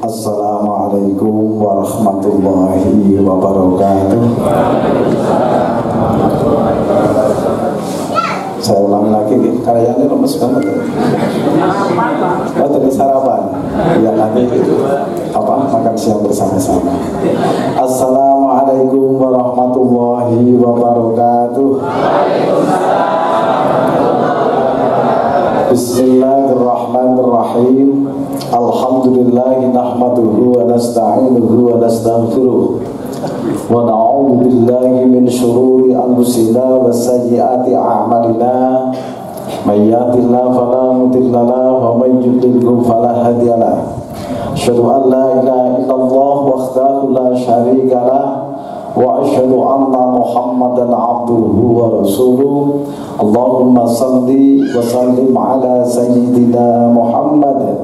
Assalamualaikum warahmatullahi wabarakatuh. Saya ulangi lagi nih, karyanya lemes banget. Dari sarapan, ya nanti makan siang bersama-sama. Assalamualaikum warahmatullahi wabarakatuh. Bismillahirrahmanirrahim. Alhamdulillahi nahmaduhu wa nasta'inuhu wa nastaghfiruh. Wa na'udzu billahi min syururi anfusina wa sayyiati a'malina. May yahdihillahu fala mudilla lahu wa may yudlil fala hadiya lahu. Asyhadu an la ilaha illallah wahdahu la syarika lahu wa asyhadu anna Muhammadan abduhu wa rasuluh. Allahumma salli wa sallim ala sayyidina Muhammad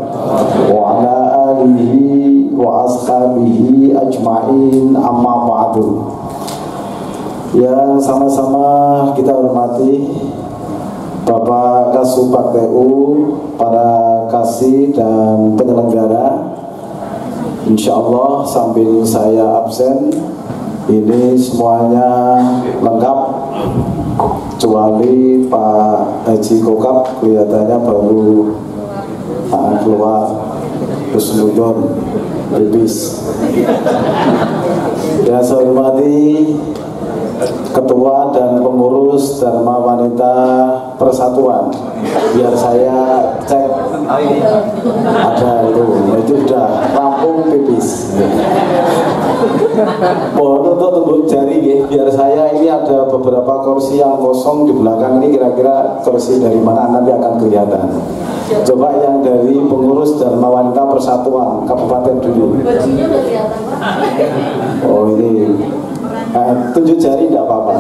wa ala alihi wa ashabihi ajma'in, amma ba'du. Yang sama-sama kita hormati Bapak Kasubag PU, para kasih dan penyelenggara. Insya Allah sambil saya absen, ini semuanya lengkap kecuali Pak Haji Kokap, kelihatannya baru keluar Husnudon Bibis. Dan saya hormati Ketua dan Pengurus Dharma Wanita Persatuan. Biar saya cek ada itu udah rampung pipis. Mohon untuk tembok jari ya, biar saya ini ada beberapa kursi yang kosong di belakang ini, kira-kira kursi dari mana nanti akan kelihatan. Coba yang dari Pengurus Dharma Wanita Persatuan Kabupaten dulu. Bajunya udah kelihatan Pak. Oh ini tunjuk jari tidak apa-apa.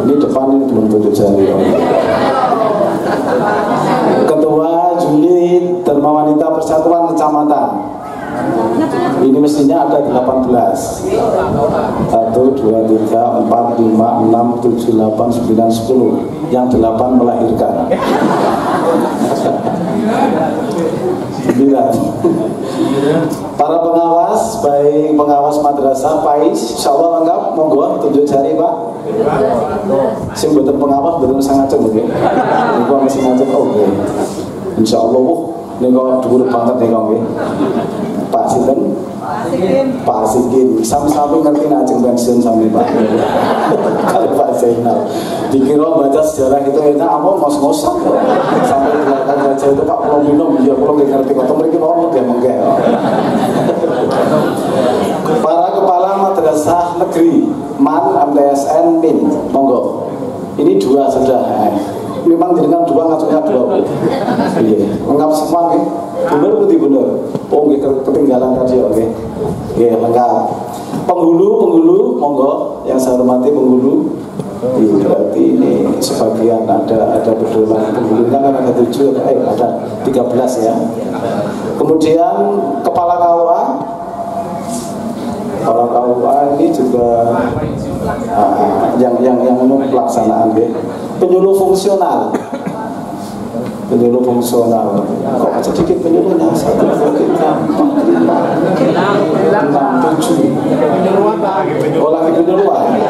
Ini depan ini belum tunjuk jari. Ketua Unit Dharma Wanita Persatuan Kecamatan. Ini mestinya ada 18. 1, 2, 3, 4, 5, 6, 7, 8, 9, 10. Yang 8 melahirkan. 9. Para pengawas, baik pengawas madrasah, PAIS, insya Allah lengkap. Monggo tunjuk jari Pak. Sing betul pengawas betul sangat cem, oke. Niku masih ngajak, oke. Insya Allah, ini kok dhuwur banget nih kok, Pak Sinten? Pak Asikin. Sami-sami ngerti ngajeng pensiun sami Pak. Kalau Pak Zainal dikira baca sejarah itu enak, apa ngos-ngosan sampai di belakang baca itu Pak kalau minum, ya kalau nggak ngerti kok mereka mau dia menggek. Para kepala madrasah negeri MAN, MTSN, MIN, monggo. Ini 2 sudah. Memang dengan 2 ngaturnya 2. Iya, lengkap semua nih. Bener putih bener. Oh, ketinggalan tadi, oke. Iya, lengkap. Penghulu, monggo. Yang saya hormati penghulu. Berarti ini sebagian ada pedoman penghulunya kan ada 7, ada 13 ya. Kemudian kepala KUA. Kepala KUA ini juga yang pelaksanaan ya. Penyuluh fungsional. Penyuluh fungsional. Kok sedikit penyuluhnya? 1, 2, 3, 4, 5, 6, 7. Oh, lagi penyuluhan.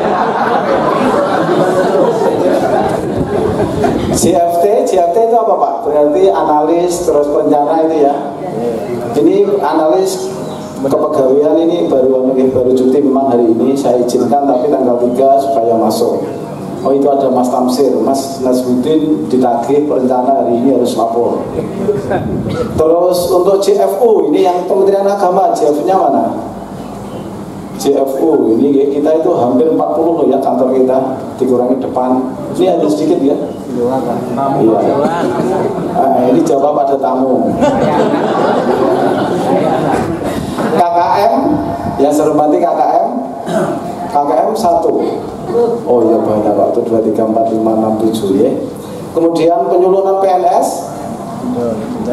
CFT itu apa Pak? Berarti analis terus perencana itu ya. Ini analis kepegawaian ini baru cuti memang hari ini saya izinkan, tapi tanggal 3 supaya masuk. Oh itu ada Mas Tamsir, Mas Nasruddin ditagih perencana hari ini harus lapor. Terus untuk JFU ini yang Kementerian Agama, JFU-nya mana? JFU ini kita itu hampir 40 loh ya kantor kita, dikurangi depan. Ini ada sedikit ya? Iya. Ini jawab ada tamu. KKM, yang saya hormati KKM 1. Oh iya banyak Pak, 1, 2, 3, 4, 5, 6, 7 ya. Kemudian penyuluh non PNS.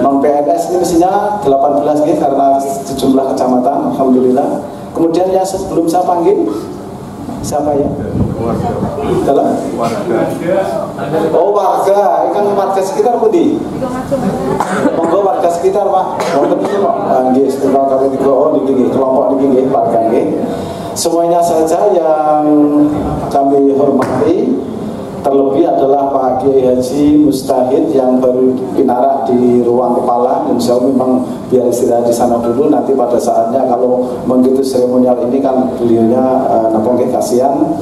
Non PNS ini mestinya 18 ya, karena sejumlah kecamatan, alhamdulillah. Kemudian yang sebelum saya panggil siapa ya? Dalam? Oh warga, kan warga sekitar Budi. Monggo warga sekitar. sekitar Pak. Wonten iki Pak. Nggih, setunggal kali 3 niki kelompok niki nggih Pak nggih. Semuanya saja yang kami hormati, terlebih adalah Pak Kiai Haji Mustahid yang baru pinarak di ruang kepala. Insya Allah memang biar istirahat di sana dulu. Nanti pada saatnya kalau begitu seremonial ini kan beliaunya kasihan.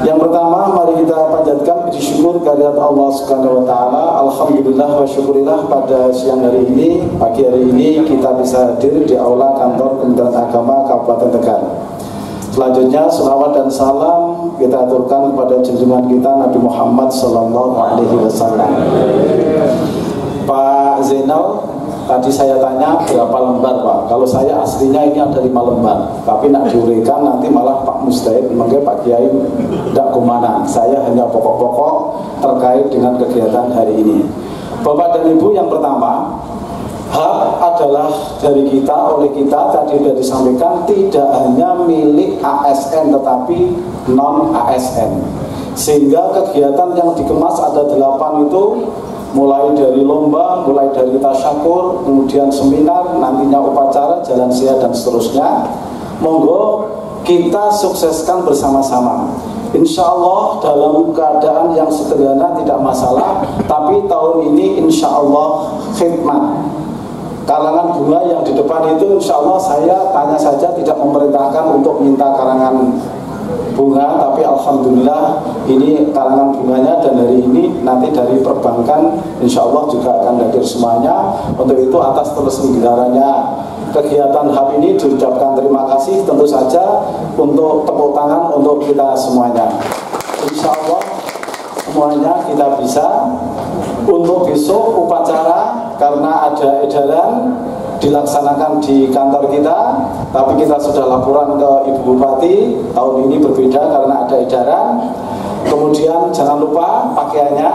Yang pertama, mari kita panjatkan puji syukur kehadirat Allah Subhanahu wa taala. Alhamdulillah wa syukurillah, pada siang hari ini, pagi hari ini kita bisa hadir di aula kantor Kementerian Agama Kabupaten Tegal. Selanjutnya selawat dan salam kita aturkan kepada junjungan kita Nabi Muhammad Sallallahu Alaihi Wasallam. Pak Zainal, tadi saya tanya berapa lembar Pak? Kalau saya aslinya ini ada 5 lembar, tapi nak diuraikan nanti malah Pak Mustahid, makanya Pak Kiai tidak kemana. Saya hanya pokok-pokok terkait dengan kegiatan hari ini. Bapak dan Ibu, yang pertama, hak adalah dari kita, oleh kita, tadi sudah disampaikan, tidak hanya milik ASN tetapi non ASN. Sehingga kegiatan yang dikemas ada 8 itu, mulai dari lomba, mulai dari tasyakur, kemudian seminar, nantinya upacara, jalan sehat dan seterusnya. Monggo kita sukseskan bersama-sama. Insya Allah dalam keadaan yang sederhana tidak masalah, tapi tahun ini insya Allah khidmat. Karangan bunga yang di depan itu insya Allah saya tanya saja, tidak memerintahkan untuk minta karangan bunga, tapi alhamdulillah ini karangan bunganya, dan hari ini nanti dari perbankan insya Allah juga akan hadir semuanya. Untuk itu atas terselenggaranya kegiatan HAP ini diucapkan terima kasih, tentu saja untuk tepuk tangan untuk kita semuanya. Insya Allah semuanya kita bisa. Untuk besok upacara, karena ada edaran dilaksanakan di kantor kita, tapi kita sudah laporan ke Ibu Bupati, tahun ini berbeda karena ada edaran. Kemudian jangan lupa pakaiannya,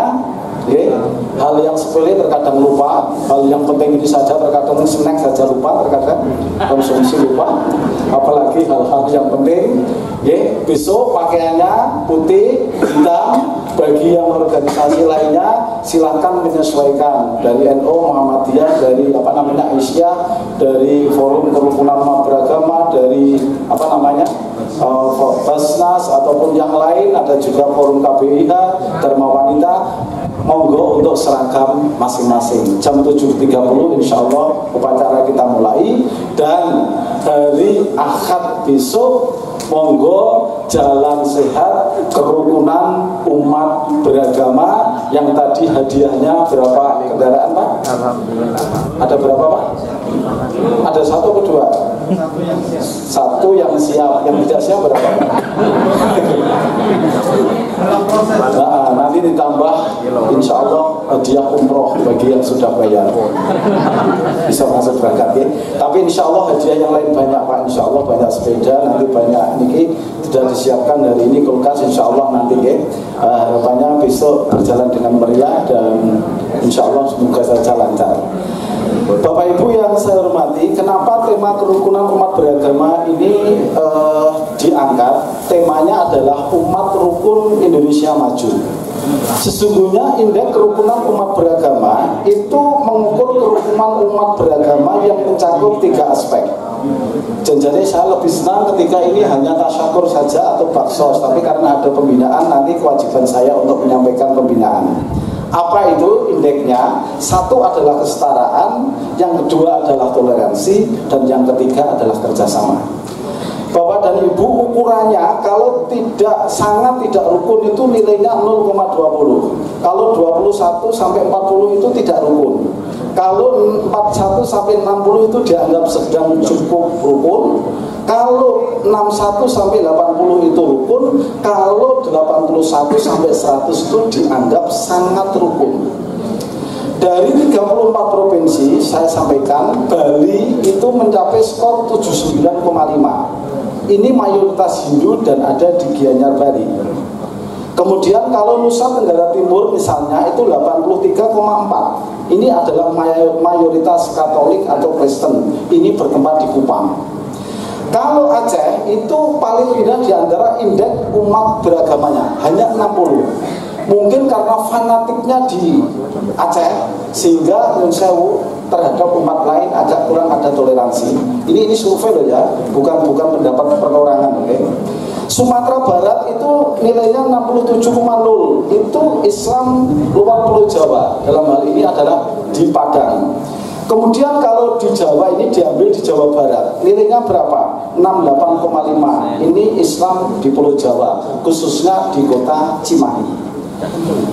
hal yang sepele terkadang lupa, hal yang penting ini saja terkadang snack saja lupa, terkadang konsumsi lupa, apalagi hal-hal yang penting. Besok pakaiannya putih, hitam. Bagi yang organisasi lainnya silahkan menyesuaikan, dari NU, Muhammadiyah, dari Aisyah, dari Forum Kerukunan Umat Beragama, dari Basnas ataupun yang lain, ada juga Forum KBIH, Dharma Wanita. Monggo untuk seragam masing-masing. Jam 7.30 insya Allah upacara kita mulai, dan hari Ahad besok monggo jalan sehat kerukunan umat beragama, yang tadi hadiahnya berapa kendaraan Pak? Alhamdulillah. Ada berapa Pak? Ada 1 atau 2? 1 yang siap, yang tidak siap berapa Pak? Nah, nanti ditambah insya Allah hadiah umroh bagi yang sudah bayar, bisa masuk berangkat ya. Tapi insya Allah hadiah yang lain banyak Pak, insya Allah banyak sepeda, nanti banyak niki sudah disiapkan hari ini kulkas, insya Allah nanti ya. Harapannya besok berjalan dengan meriah dan insya Allah semoga saja lancar. Bapak Ibu yang saya hormati, kenapa tema kerukunan umat beragama ini diangkat? Temanya adalah umat rukun Indonesia maju. Sesungguhnya indeks kerukunan umat beragama itu mengukur kerukunan umat beragama yang mencakup 3 aspek. Jadi saya lebih senang ketika ini hanya tasyakur saja atau baksos, tapi karena ada pembinaan nanti kewajiban saya untuk menyampaikan pembinaan. Apa itu indeksnya? 1 adalah kesetaraan, yang kedua adalah toleransi, dan yang ketiga adalah kerjasama. Bapak dan Ibu, ukurannya kalau sangat tidak rukun itu nilainya 0,20. Kalau 21 sampai 40 itu tidak rukun. Kalau 41 sampai 60 itu dianggap sedang cukup rukun. Kalau 61 sampai 80 itu rukun. Kalau 81 sampai 100 itu dianggap sangat rukun. Dari 34 provinsi saya sampaikan, Bali itu mencapai skor 79,5. Ini mayoritas Hindu dan ada di Gianyar Bali. Kemudian kalau Nusa Tenggara Timur misalnya itu 83,4. Ini adalah mayoritas Katolik atau Kristen. Ini bertempat di Kupang. Kalau Aceh itu paling rendah di antara indeks umat beragamanya, hanya 60. Mungkin karena fanatiknya di Aceh sehingga terhadap umat lain agak kurang ada toleransi. Ini survei loh ya, bukan pendapat perorangan, oke? Sumatera Barat itu nilainya 67,0. Itu Islam luar Pulau Jawa. Dalam hal ini adalah di Padang. Kemudian kalau di Jawa ini diambil di Jawa Barat, nilainya berapa? 68,5. Ini Islam di Pulau Jawa, khususnya di kota Cimahi.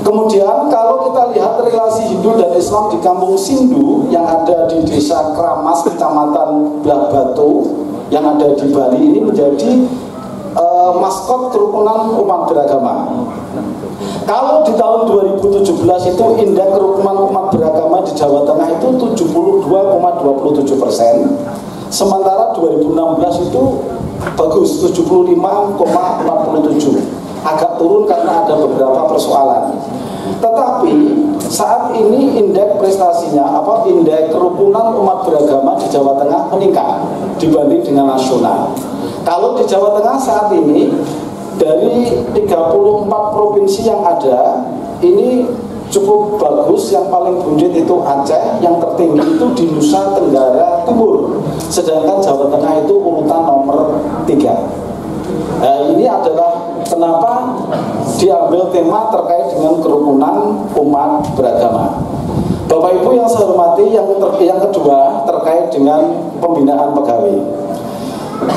Kemudian kalau kita lihat relasi Hindu dan Islam di Kampung Sindu yang ada di Desa Kramas, Kecamatan Belah Batu yang ada di Bali ini menjadi maskot kerukunan umat beragama. Kalau di tahun 2017 itu indeks kerukunan umat beragama di Jawa Tengah itu 72,27%, sementara 2016 itu bagus 75,47%. Agak turun karena ada beberapa persoalan. Tetapi saat ini indeks prestasinya indeks kerukunan umat beragama di Jawa Tengah meningkat dibanding dengan nasional. Kalau di Jawa Tengah saat ini dari 34 provinsi yang ada, ini cukup bagus. Yang paling buncit itu Aceh, yang tertinggi itu di Nusa Tenggara Timur, sedangkan Jawa Tengah itu urutan nomor 3. Nah, ini adalah kenapa diambil tema terkait dengan kerukunan umat beragama. Bapak Ibu yang saya hormati, yang kedua terkait dengan pembinaan pegawai.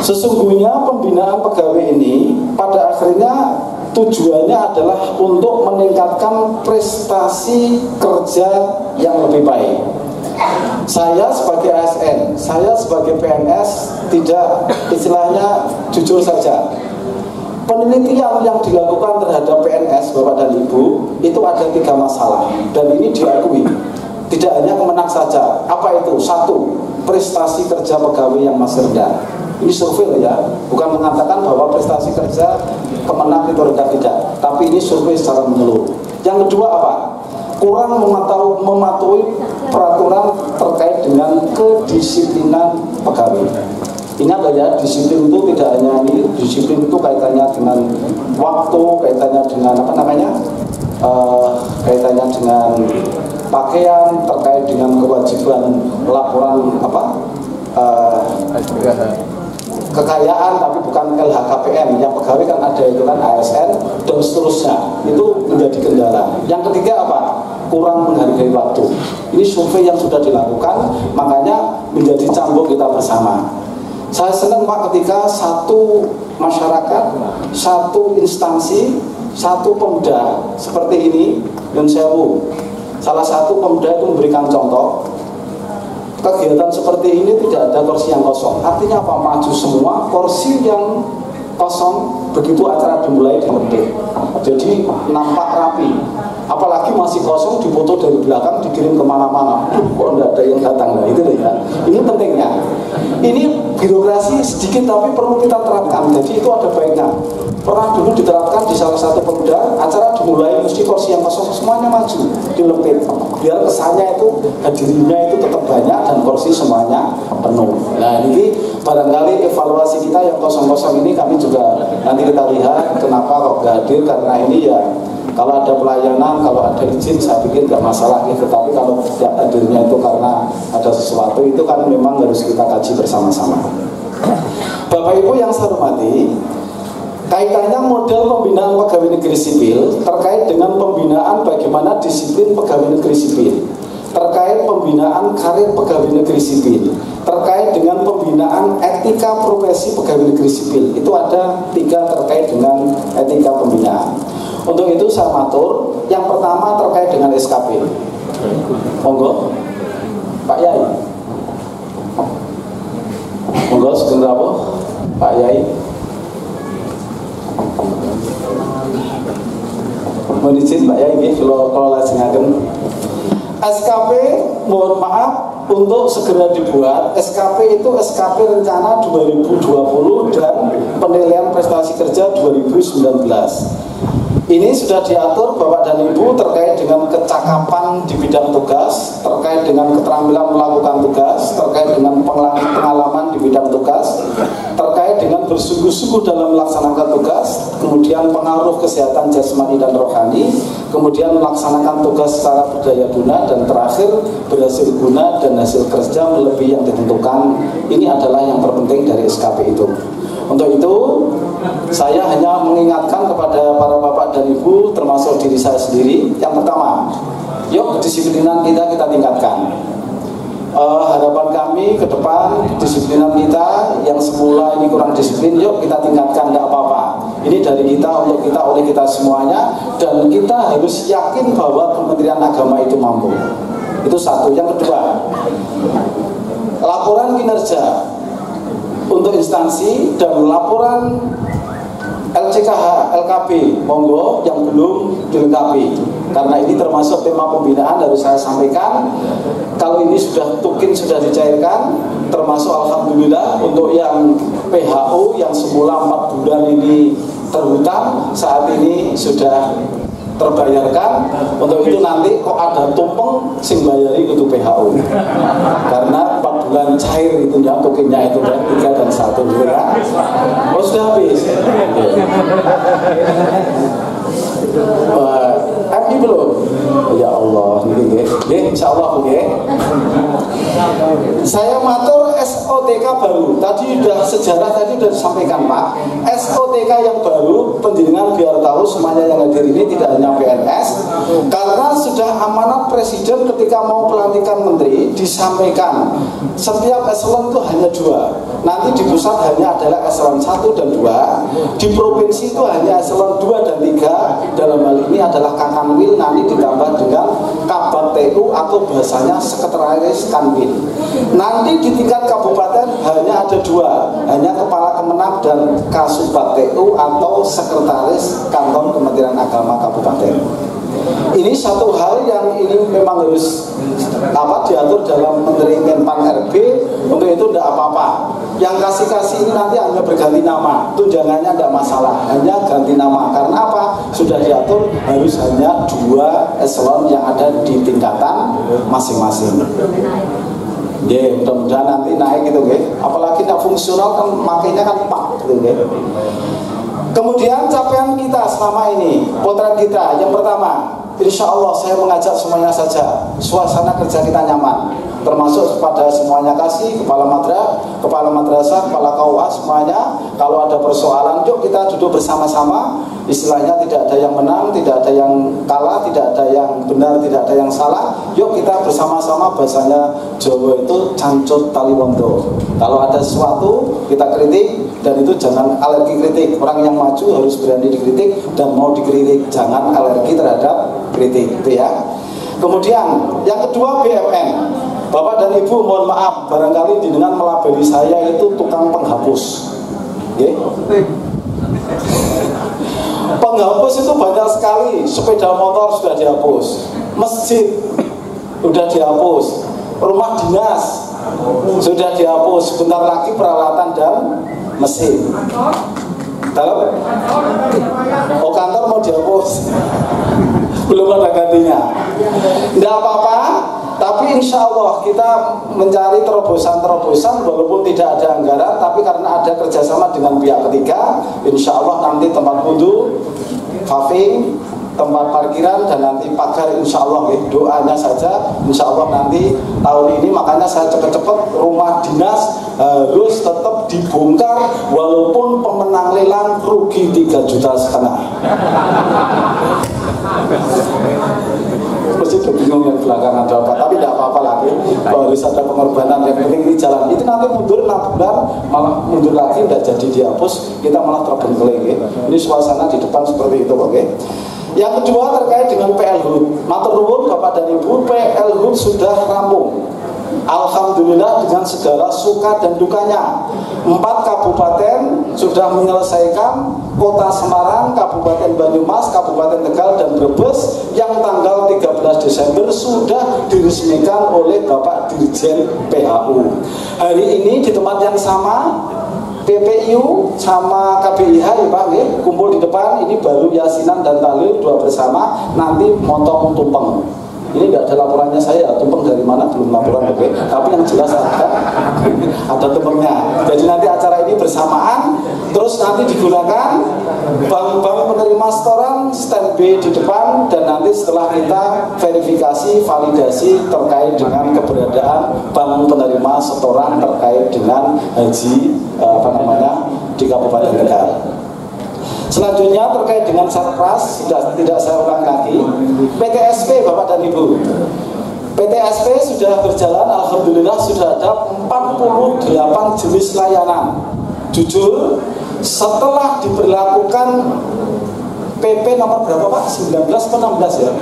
Sesungguhnya pembinaan pegawai ini pada akhirnya tujuannya adalah untuk meningkatkan prestasi kerja yang lebih baik. Saya sebagai ASN, saya sebagai PNS tidak istilahnya jujur saja. Penelitian yang dilakukan terhadap PNS Bapak dan Ibu itu ada 3 masalah dan ini diakui. Tidak hanya Kemenak saja. Apa itu? 1, prestasi kerja pegawai yang masih rendah. Ini survei ya, bukan mengatakan bahwa prestasi kerja Kemenak itu rendah, tidak. Tapi ini survei secara menyeluruh. Yang kedua apa? Kurang mematuhi peraturan terkait dengan kedisiplinan pegawai. Ingat ya, disiplin itu tidak hanya ini, disiplin itu kaitannya dengan waktu, kaitannya dengan kaitannya dengan pakaian, terkait dengan kewajiban laporan kekayaan, tapi bukan LHKPN. Yang pegawai kan ada itu kan ASN dan seterusnya. Itu menjadi kendala. Yang ketiga apa? Kurang menghargai waktu. Ini survei yang sudah dilakukan, makanya menjadi cambuk kita bersama. Saya senang Pak ketika satu masyarakat, satu instansi, satu Pemda seperti ini, dan salah satu Pemda itu memberikan contoh. Kegiatan seperti ini tidak ada kursi yang kosong. Artinya apa? Maju semua, kursi yang kosong begitu acara dimulai dipetik. Jadi nampak rapi. Apalagi masih kosong, dipoto dari belakang, dikirim kemana-mana. Kok tidak ada yang datang? Nah itu ya. Ini pentingnya. Ini birokrasi sedikit tapi perlu kita terapkan. Jadi itu ada baiknya. Pernah dulu diterapkan di salah satu Pemda, acara dimulai mesti kursi yang kosong semuanya maju, dilempit. Biar kesannya itu hadirnya itu tetap banyak dan kursi semuanya penuh. Nah ini barangkali evaluasi kita yang kosong-kosong ini kami juga nanti kita lihat kenapa kok gak hadir, karena ini ya kalau ada pelayanan, kalau ada izin saya pikir gak masalah gitu. Tapi kalau tidak hadirnya itu karena ada sesuatu, itu kan memang harus kita kaji bersama-sama. Bapak Ibu yang saya hormati, kaitannya model pembinaan pegawai negeri sipil terkait dengan pembinaan bagaimana disiplin pegawai negeri sipil, terkait pembinaan karir pegawai negeri sipil, terkait dengan pembinaan etika profesi pegawai negeri sipil. Itu ada 3 terkait dengan etika pembinaan. Untuk itu saya matur, yang pertama terkait dengan SKP. Monggo Pak Yai. Monggo sebentar Pak Yai. Mohon izin Pak Yai nggih kalau lajengaken. SKP mohon maaf untuk segera dibuat. SKP itu SKP rencana 2020 dan penilaian prestasi kerja 2019. Ini sudah diatur Bapak dan Ibu terkait dengan kecakapan di bidang tugas, terkait dengan keterampilan melakukan tugas, terkait dengan pengalaman di bidang tugas, terkait dengan bersungguh-sungguh dalam melaksanakan tugas, kemudian pengaruh kesehatan jasmani dan rohani, kemudian melaksanakan tugas secara berdaya guna, dan terakhir berhasil guna dan hasil kerja melebihi yang ditentukan. Ini adalah yang terpenting dari SKP itu. Untuk itu, saya hanya mengingatkan kepada para bapak dan ibu, termasuk diri saya sendiri. Yang pertama, yuk kedisiplinan kita tingkatkan. Harapan kami ke depan, kedisiplinan kita yang semula ini kurang disiplin, yuk kita tingkatkan, tidak apa-apa. Ini dari kita, untuk kita, oleh kita semuanya. Dan kita harus yakin bahwa Kementerian Agama itu mampu. Itu satu. Yang kedua, laporan kinerja untuk instansi dan laporan LCKH, LKB, monggo yang belum dilengkapi. Karena ini termasuk tema pembinaan, harus saya sampaikan. Kalau ini sudah tukin, sudah dicairkan, termasuk alhamdulillah untuk yang PHU yang semula 4 bulan ini terhutang, saat ini sudah terbayarkan. Untuk itu nanti kok ada tumpeng sing bayari kudu PHU. Karena 4 bulan cair itu ya, tukinnya itu kan 3 dan 1 gitu ya. Oh sudah habis. Happy belum? Ya Allah, ini insya Allah Saya matur SOTK baru. Tadi sudah sejarah tadi sudah disampaikan Pak. SOTK yang baru, penjenengan biar tahu semuanya yang hadir ini tidak hanya PNS. Karena sudah amanat Presiden ketika mau pelantikan menteri disampaikan setiap eselon itu hanya 2. Nanti di pusat hanya adalah eselon 1 dan 2. Di provinsi itu hanya eselon 2 dan 3. Dalam hal ini adalah Kakanwil, nanti ditambah dengan Kabat TU atau bahasanya Sekretaris Kanwil. Nanti di tingkat kabupaten hanya ada 2, hanya Kepala Kemenag dan Kasubag TU atau Sekretaris Kanton Kementerian Agama Kabupaten. Ini satu hal yang ini memang harus diatur dalam Menteri Menpan RB. Untuk itu tidak apa-apa. Yang kasih-kasih ini nanti hanya berganti nama, tunjangannya tidak masalah, hanya ganti nama. Karena apa? Sudah diatur harus hanya 2 eselon yang ada di tingkatan masing-masing. Mudah-mudahan nanti naik gitu, apalagi tidak fungsional kan makanya kan Pak gitu, Kemudian capaian kita selama ini, potret kita. Yang pertama, insya Allah saya mengajak semuanya saja, suasana kerja kita nyaman, termasuk kepada semuanya kasih, kepala madrasah, kepala KUA semuanya. Kalau ada persoalan, yuk kita duduk bersama-sama. Istilahnya tidak ada yang menang, tidak ada yang kalah, tidak ada yang benar, tidak ada yang salah. Yuk kita bersama-sama, bahasanya Jawa itu cancut taliwondo. Kalau ada sesuatu kita kritik, dan itu jangan alergi kritik. Orang yang maju harus berani dikritik dan mau dikritik, jangan alergi terhadap kritik, itu ya. Kemudian yang kedua BMN. Bapak dan Ibu mohon maaf, barangkali dengan melabeli saya itu tukang penghapus. Penghapus itu banyak sekali. Sepeda motor sudah dihapus, masjid sudah dihapus, rumah dinas sudah dihapus, sebentar lagi peralatan dan mesin. Tahu? Oh, kantor mau dihapus, belum ada gantinya. Tidak apa-apa, tapi insya Allah kita mencari terobosan-terobosan walaupun tidak ada anggaran, tapi karena ada kerjasama dengan pihak ketiga, insya Allah nanti tempat wudhu, paving, tempat parkiran, dan nanti pagar, insya Allah doanya saja, insya Allah nanti tahun ini. Makanya saya cepet-cepet rumah dinas harus tetap dibongkar walaupun pemenang lelang rugi 3,5 juta. Mesti udah bingung yang belakang ada apa, tapi tidak apa-apa lagi. Harus ada pengorbanan, yang penting ini jalan. Itu nanti mundur 6 bulan, malah mundur lagi, tidak jadi dihapus, kita malah terbengkelai. Ini suasana di depan seperti itu, oke? Yang kedua terkait dengan PLHUD. Matur nuwun Bapak dan Ibu, PLHUD sudah rampung. Alhamdulillah dengan segala suka dan dukanya. 4 kabupaten sudah menyelesaikan, Kota Semarang, Kabupaten Banyumas, Kabupaten Tegal, dan Brebes, yang tanggal 13 Desember sudah diresmikan oleh Bapak Dirjen PHU. Hari ini di tempat yang sama, PPIU sama KBIH ya Pak, kumpul di depan. Ini baru yasinan dan tahlil 2 bersama, nanti motong tumpeng. Ini tidak ada laporannya saya, tumpeng dari mana belum laporan, tapi yang jelas ada tumpengnya. Jadi nanti acara ini bersamaan, nanti digunakan bank-bank penerima setoran standby di depan, dan nanti setelah kita verifikasi, validasi terkait dengan keberadaan bank penerima setoran terkait dengan haji di Kabupaten Tegal. Selanjutnya terkait dengan Satpras, sudah tidak saya ulang lagi. PTSP Bapak dan Ibu, PTSP sudah berjalan, alhamdulillah sudah ada 48 jenis layanan. Jujur, setelah diberlakukan PP nomor berapa Pak? 19 atau 16 ya?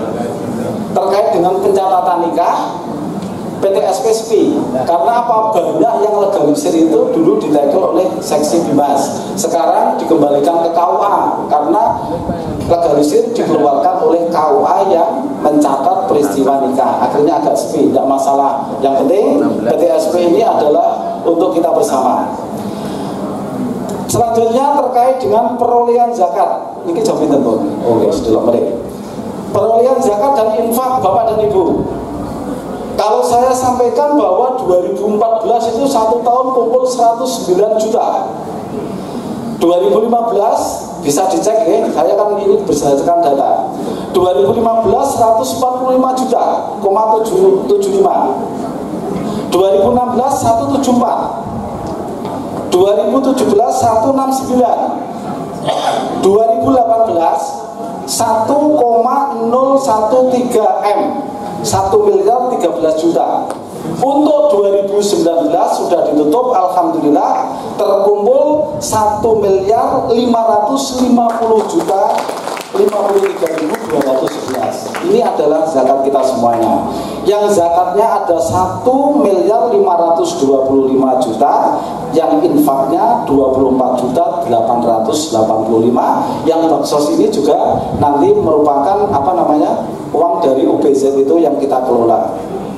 Terkait dengan pencatatan nikah, PTSP sepi. Karena apa? Banyak yang legalisir itu dulu ditekel oleh seksi Bimas. Sekarang dikembalikan ke KUA karena legalisir dikeluarkan oleh KUA yang mencatat peristiwa nikah. Akhirnya agak sepi, tidak masalah. Yang penting PTSP ini adalah untuk kita bersama. Selanjutnya terkait dengan perolehan zakat. Ini jawabin tentu. Oke, sudah mereka. Perolehan zakat dan infak Bapak dan Ibu. Kalau saya sampaikan bahwa 2014 itu 1 tahun kumpul 109 juta. 2015 bisa dicek ya, saya kan ini berdasarkan data. 2015 145 juta, 75. 2016 174. 2017 169. 2018 1,013 M, 1 miliar 13 juta. Untuk 2019 sudah ditutup, alhamdulillah terkumpul 1 miliar 550 juta 53.211. Ini adalah zakat kita semuanya. Yang zakatnya ada 1 miliar 525 juta, yang infaknya 24 juta 885. Yang baksos ini juga nanti merupakan uang dari OPZ itu yang kita kelola.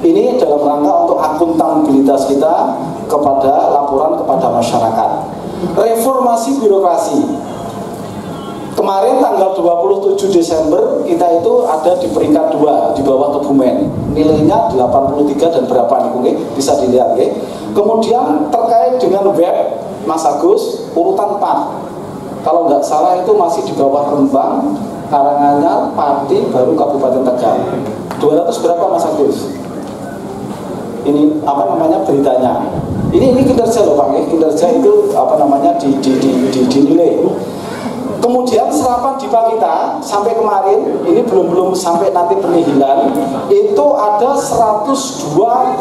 Ini dalam rangka untuk akuntabilitas kita kepada laporan kepada masyarakat. Reformasi birokrasi. Kemarin tanggal 27 Desember kita itu ada di peringkat 2 di bawah Kebumen. Nilainya 83 dan berapa nih, bisa dilihat ya. Kemudian terkait dengan web Mas Agus urutan 4. Kalau nggak salah itu masih di bawah Rembang, Karanganyar, Pati, baru Kabupaten Tegal. 200 berapa Mas Agus? Ini beritanya. Ini kinerja loh Pak, kinerja itu dinilai. Kemudian serapan DIPA kita sampai kemarin ini belum sampai nanti penihilan itu ada 102,5%.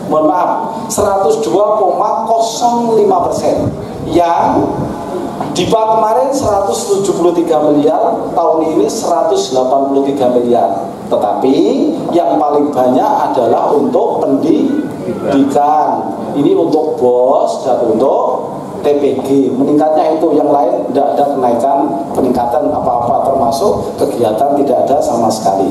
Mohon maaf, 102,05%. Yang DIPA kemarin 173 miliar, tahun ini 183 miliar. Tetapi yang paling banyak adalah untuk pendidikan. Ini untuk BOS dan untuk TPG. Meningkatnya itu, yang lain tidak ada peningkatan apa-apa, termasuk kegiatan tidak ada sama sekali.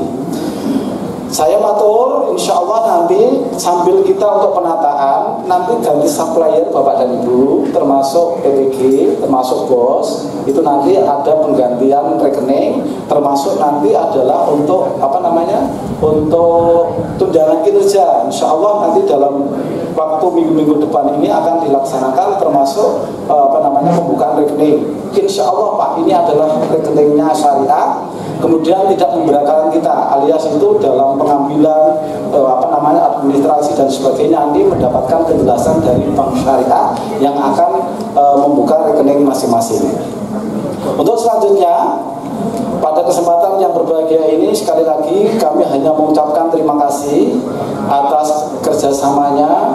Saya matur, insya Allah nanti sambil kita untuk penataan, nanti ganti supplier Bapak dan Ibu, termasuk PPG, termasuk BOS, itu nanti ada penggantian rekening, termasuk nanti adalah untuk untuk tunjangan kinerja. Insya Allah nanti dalam waktu minggu-minggu depan ini akan dilaksanakan, termasuk pembukaan rekening. Insya Allah Pak, ini adalah rekeningnya syariah, kemudian tidak memberatkan kita, alias itu dalam pengambilan administrasi dan sebagainya, nanti mendapatkan penjelasan dari bank syariah yang akan membuka rekening masing-masing. Untuk selanjutnya, pada kesempatan yang berbahagia ini, sekali lagi kami hanya mengucapkan terima kasih atas kerjasamanya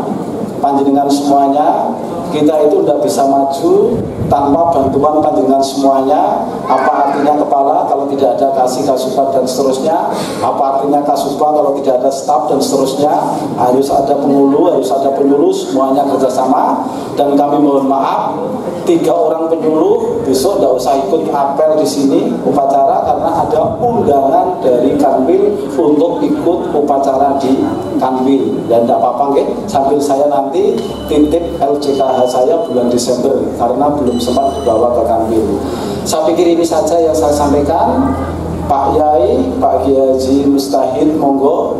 panjenengan semuanya. Kita itu tidak bisa maju tanpa bantuan panjenengan semuanya. Apa artinya kepala kalau tidak ada kasubag dan seterusnya? Apa artinya kasubag kalau tidak ada staf dan seterusnya? Harus ada penghulu, harus ada penyuluh, semuanya kerjasama. Dan kami mohon maaf, 3 orang penyuluh besok tidak usah ikut apel di sini upacara, karena ada undangan dari Kanwil untuk ikut upacara di Kanwil. Dan tidak apa-apa, sambil saya nanti titip LCKH saya bulan Desember karena belum sempat dibawa ke Kanwil. Saya pikir ini saja yang saya sampaikan. Pak Yai, Pak Kiai Haji Mustahid, monggo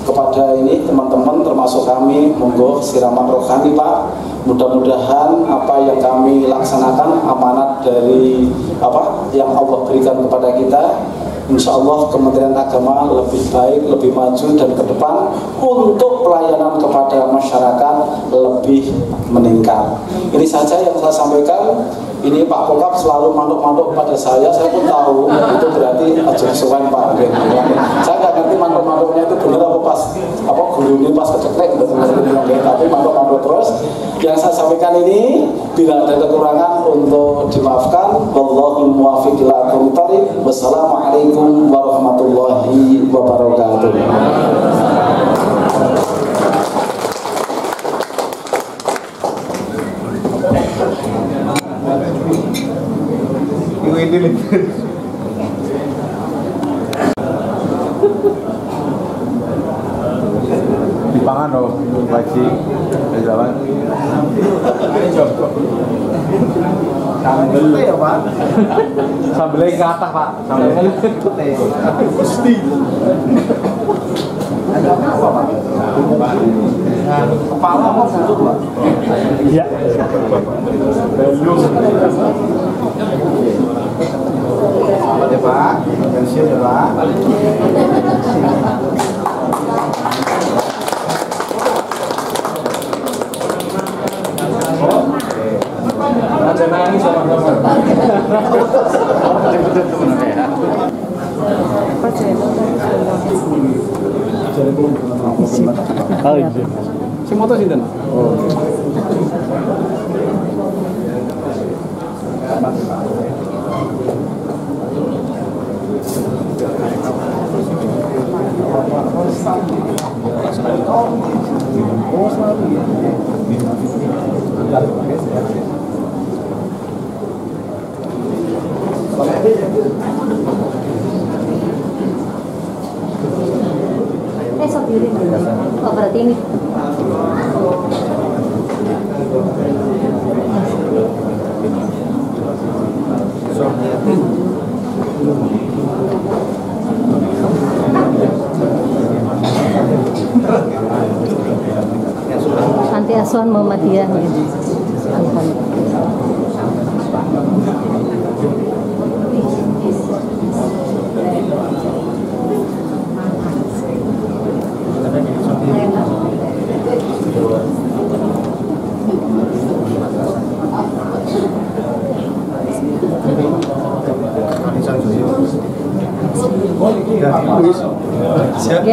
kepada ini teman-teman termasuk termasuk kami, monggo siraman rohani Pak. Mudah-mudahan apa yang kami laksanakan amanat dari apa yang Allah berikan kepada kita, insya Allah Kementerian Agama lebih baik, lebih maju dan ke depan untuk pelayanan kepada masyarakat lebih meningkat. Ini saja yang saya sampaikan. Ini Pak Kokap selalu mantuk-mantuk pada saya pun tahu itu berarti aja kesuwen Pak. Saya nggak ngerti mantuk-mantuknya itu benar apa pas apa gurunya pas keceklek tapi mantuk-mantuk terus. Yang saya sampaikan ini bila ada kekurangan untuk dimaafkan. Wallahul muwaffiq ila aqwamit thoriq. Wassalamualaikum warahmatullahi wabarakatuh. Dipangan loh, wajib jalan. Sambel ya Pak. Sambelnya ke atas Pak. Sambelnya pasti. Ada apa Pak? Kepala apa busuk Pak? Iya. Belum. Selamat ya Pak. Pensiun ya Pak. Ada nangis sama-sama. Oh iya. Si motor sinten? Oh. Sendiri. Oh berarti ini. Panti Asuhan Muhammadiyah. Siap.